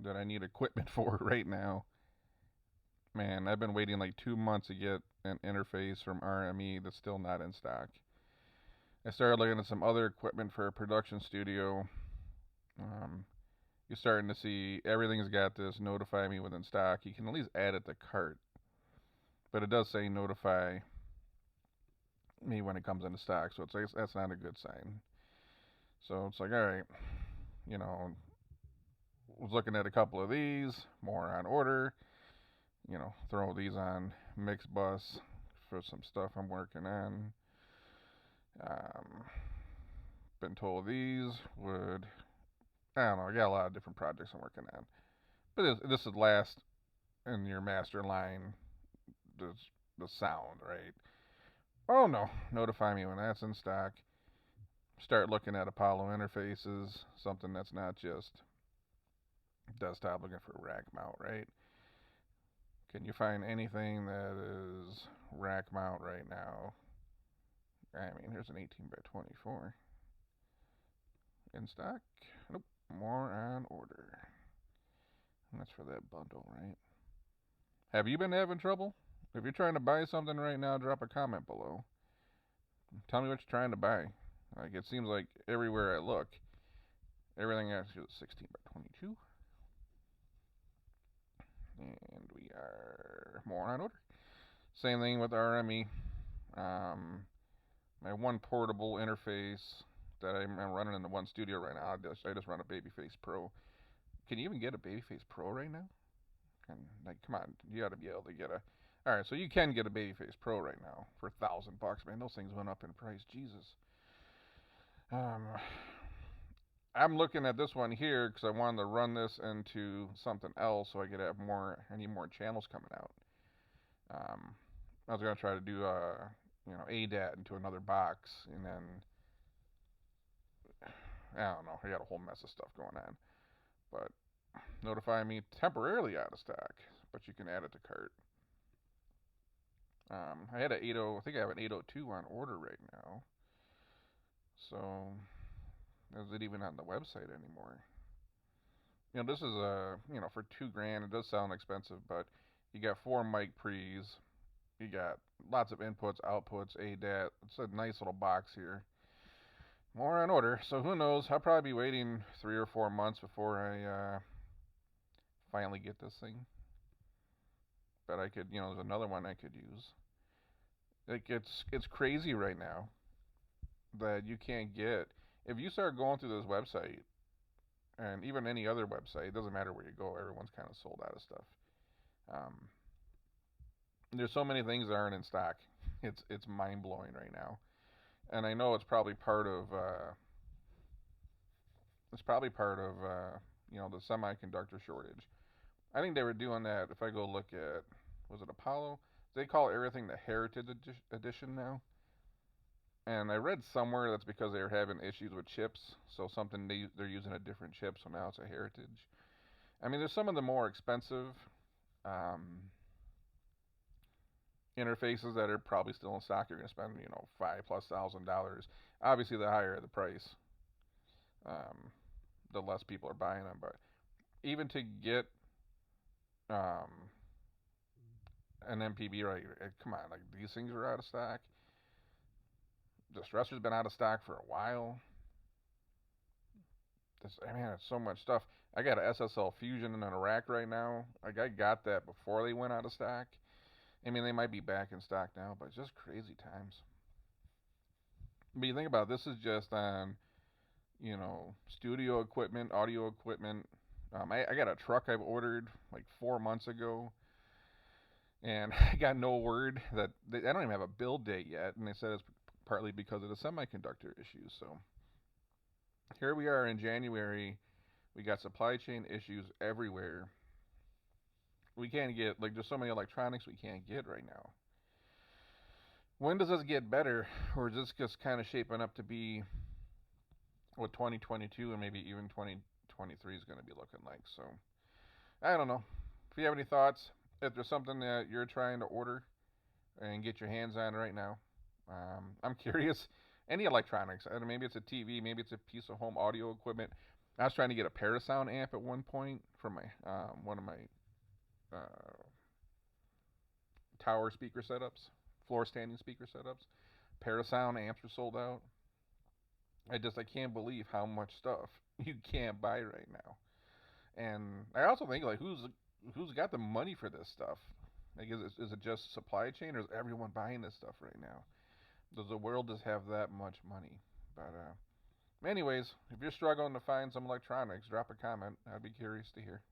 that I need equipment for right now. Man, I've been waiting like 2 months to get an interface from RME that's still not in stock. I started looking at some other equipment for a production studio. Um, you're starting to see everything's got this notify me within stock. You can at least add it to cart, but it does say notify me when it comes into stock, so it's like, that's not a good sign. So it's like, all right, you know, was looking at a couple of these, more on order. Throw these on mix bus for some stuff I'm working on. Um, been told these would, I don't know, I got a lot of different projects I'm working on. But this is last in your master line, the, the sound, right? Oh no, notify me when that's in stock. Start looking at Apollo interfaces, something that's not just desktop looking for rack mount, right? Can you find anything that is rack mount right now? I mean, here's an 18 by 24 in stock. Nope, more on order. And that's for that bundle, right? Have you been having trouble? If you're trying to buy something right now, drop a comment below. Tell me what you're trying to buy. Like, it seems like everywhere I look, everything actually is 16 by 22. And we are more on order. Same thing with RME. Um, my one portable interface that I'm running in the one studio right now, I just run a Babyface Pro. Can you even get a Babyface Pro right now? Like, come on, you got to be able to get a. All right, so you can get a Babyface Pro right now for $1,000, man. Those things went up in price, Jesus. Um, I'm looking at this one here because I wanted to run this into something else so I could have more. I need more channels coming out. I was gonna try to do ADAT into another box, and then I don't know. I got a whole mess of stuff going on. But notify me temporarily out of stock, but you can add it to cart. I had an 80. I think I have an 802 on order right now. So is it even on the website anymore? This is for 2 grand. It does sound expensive, but you got 4 mic pre's. You got lots of inputs, outputs, ADAT. It's a nice little box here. More on order, so who knows? I'll probably be waiting 3 or 4 months before I finally get this thing. But I could, there's another one I could use. Like it's crazy right now that you can't get. If you start going through this website and even any other website, it doesn't matter where you go. Everyone's kind of sold out of stuff. Um, there's so many things that aren't in stock. It's mind blowing right now, and I know it's probably part of the semiconductor shortage. I think they were doing that. If I go look at, was it Apollo? They call everything the Heritage Edition now. And I read somewhere that's because they were having issues with chips, so they're using a different chip, so now it's a Heritage. I mean, there's some of the more expensive um, interfaces that are probably still in stock. You're going to spend $5,000+. Obviously, the higher the price, um, the less people are buying them. But even to get um, an MPB right, come on, like these things are out of stock. The stressor's been out of stock for a while. It's so much stuff. I got a SSL Fusion in a rack right now. Like I got that before they went out of stock. I mean, they might be back in stock now, but it's just crazy times. But you think about it, this is just on, studio equipment, audio equipment. I got a truck I've ordered like 4 months ago, and I got no word I don't even have a build date yet, and they said it's partly because of the semiconductor issues. So here we are in January. We got supply chain issues everywhere. We can't get, like, there's so many electronics we can't get right now. When does this get better, or is this just kind of shaping up to be what 2022 and maybe even 2023 is going to be looking like? So I don't know. If you have any thoughts, if there's something that you're trying to order and get your hands on right now, I'm curious. Any electronics, maybe it's a TV, maybe it's a piece of home audio equipment. I was trying to get a Parasound amp at one point for my one of my tower speaker setups, floor standing speaker setups. Parasound amps were sold out. I can't believe how much stuff you can't buy right now. And I also think like who's got the money for this stuff? Like is it just supply chain or is everyone buying this stuff right now? Does the world just have that much money? But anyways, if you're struggling to find some electronics, drop a comment. I'd be curious to hear.